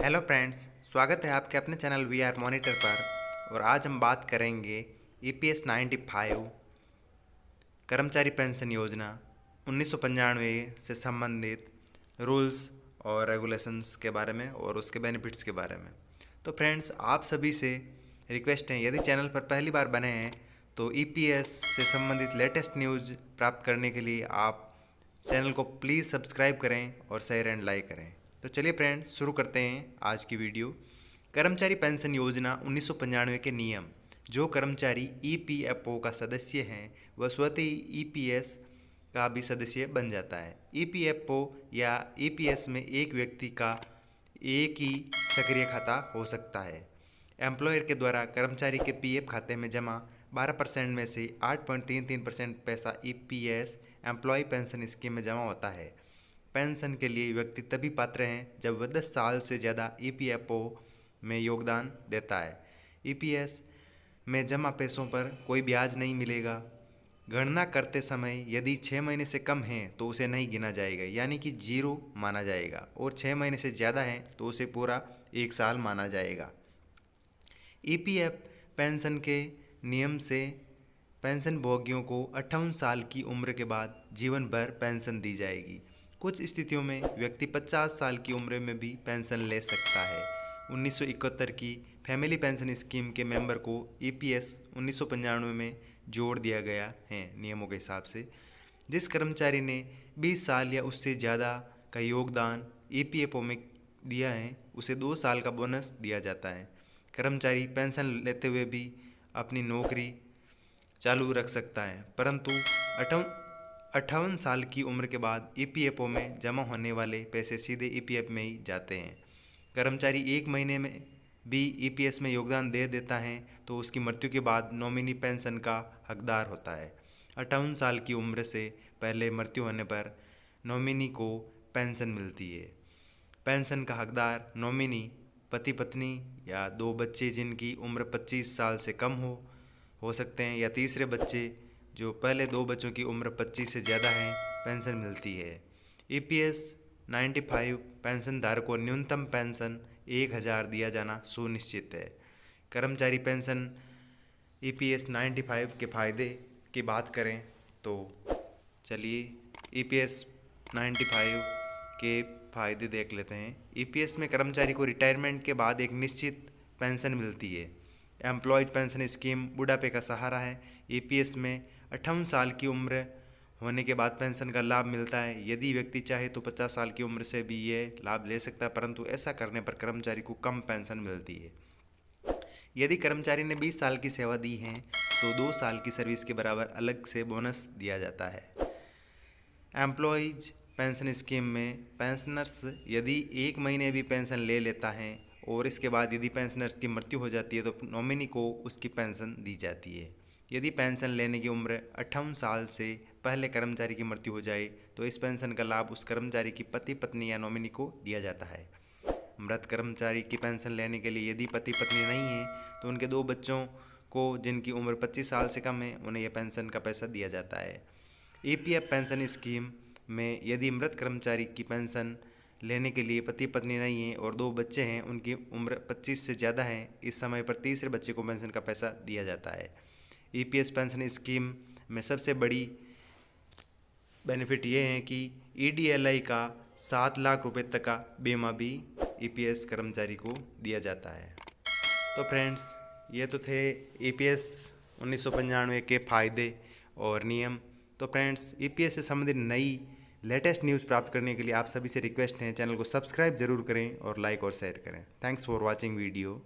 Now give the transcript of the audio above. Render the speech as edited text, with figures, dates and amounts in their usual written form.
Hello friends, स्वागत है आपके अपने चैनल वी आर मॉनिटर पर। और आज हम बात करेंगे EPS 95 कर्मचारी पेंशन योजना 1995 से संबंधित रूल्स और रेगुलेशंस के बारे में और उसके बेनिफिट्स के बारे में। तो फ्रेंड्स, आप सभी से रिक्वेस्ट है, यदि चैनल पर पहली बार बने हैं तो EPS से संबंधित लेटेस्ट न्यूज़ प्राप्त करने के लिए आप चैनल को प्लीज़ सब्सक्राइब करें और शेयर एंड लाइक करें। तो चलिए फ्रेंड्स, शुरू करते हैं आज की वीडियो। कर्मचारी पेंशन योजना 1995 के नियम। जो कर्मचारी EPFO का सदस्य हैं वह स्वतः ही EPS का भी सदस्य बन जाता है। EPFO या EPS में एक व्यक्ति का एक ही सक्रिय खाता हो सकता है। एम्प्लॉयर के द्वारा कर्मचारी के PF खाते में जमा 12% में से 8.33% पैसा EPS एम्प्लॉय पेंशन स्कीम में जमा होता है। पेंशन के लिए व्यक्ति तभी पात्र हैं जब वह 10 साल से ज़्यादा EPFO में योगदान देता है। EPS में जमा पैसों पर कोई ब्याज नहीं मिलेगा। गणना करते समय यदि 6 महीने से कम है तो उसे नहीं गिना जाएगा, यानी कि जीरो माना जाएगा, और 6 महीने से ज़्यादा है तो उसे पूरा 1 साल माना जाएगा। EPF पेंशन के नियम से पेंशन भोगियों को 58 साल की उम्र के बाद जीवन भर पेंशन दी जाएगी। कुछ स्थितियों में व्यक्ति 50 साल की उम्र में भी पेंशन ले सकता है। 1971 की फैमिली पेंशन स्कीम के मेंबर को EPS 1995 में जोड़ दिया गया है नियमों के हिसाब से। जिस कर्मचारी ने 20 साल या उससे ज़्यादा का योगदान EPFO में दिया है उसे 2 साल का बोनस दिया जाता है। कर्मचारी पेंशन लेते हुए भी अपनी नौकरी चालू रख सकता है, परंतु 58 साल की उम्र के बाद EPFO में जमा होने वाले पैसे सीधे EPF में ही जाते हैं। कर्मचारी 1 महीने में भी EPS में योगदान दे देता है तो उसकी मृत्यु के बाद नॉमिनी पेंशन का हकदार होता है। 58 साल की उम्र से पहले मृत्यु होने पर नॉमिनी को पेंशन मिलती है। पेंशन का हकदार नॉमिनी पति पत्नी या 2 बच्चे जिनकी उम्र 25 साल से कम हो सकते हैं, या तीसरे बच्चे जो पहले 2 बच्चों की उम्र 25 से ज़्यादा है, पेंशन मिलती है। EPS 95 पेंशन धारक को न्यूनतम पेंशन 1000 दिया जाना सुनिश्चित है। कर्मचारी पेंशन EPS 95 के फायदे की बात करें तो चलिए EPS 95 के फायदे देख लेते हैं। EPS में कर्मचारी को रिटायरमेंट के बाद एक निश्चित पेंशन मिलती है। एम्प्लॉयज पेंशन स्कीम बुढ़ापे का सहारा है। EPS में 58 साल की उम्र होने के बाद पेंशन का लाभ मिलता है। यदि व्यक्ति चाहे तो 50 साल की उम्र से भी ये लाभ ले सकता है, परंतु ऐसा करने पर कर्मचारी को कम पेंशन मिलती है। यदि कर्मचारी ने 20 साल की सेवा दी है तो 2 साल की सर्विस के बराबर अलग से बोनस दिया जाता है। एम्प्लॉयज पेंशन स्कीम में पेंशनर्स यदि 1 महीने भी पेंशन ले लेता है और इसके बाद यदि पेंशनर्स की मृत्यु हो जाती है तो नॉमिनी को उसकी पेंशन दी जाती है। यदि पेंशन लेने की उम्र 58 साल से पहले कर्मचारी की मृत्यु हो जाए तो इस पेंशन का लाभ उस कर्मचारी की पति पत्नी या नॉमिनी को दिया जाता है। मृत कर्मचारी की पेंशन लेने के लिए यदि पति पत्नी नहीं है तो उनके 2 बच्चों को जिनकी उम्र 25 साल से कम है उन्हें यह पेंशन का पैसा दिया जाता है। EPF पेंशन स्कीम में यदि मृत कर्मचारी की पेंशन लेने के लिए पति पत्नी नहीं है और 2 बच्चे हैं, उनकी उम्र 25 से ज़्यादा है, इस समय पर तीसरे बच्चे को पेंशन का पैसा दिया जाता है। EPS पेंशन स्कीम में सबसे बड़ी बेनिफिट ये है कि EDLI का 7 लाख रुपए तक का बीमा भी EPS कर्मचारी को दिया जाता है। तो फ्रेंड्स, ये तो थे EPS 1995 के फ़ायदे और नियम। तो फ्रेंड्स, EPS से संबंधित नई लेटेस्ट न्यूज़ प्राप्त करने के लिए आप सभी से रिक्वेस्ट है, चैनल को सब्सक्राइब जरूर करें और लाइक और शेयर करें। Thanks for watching video.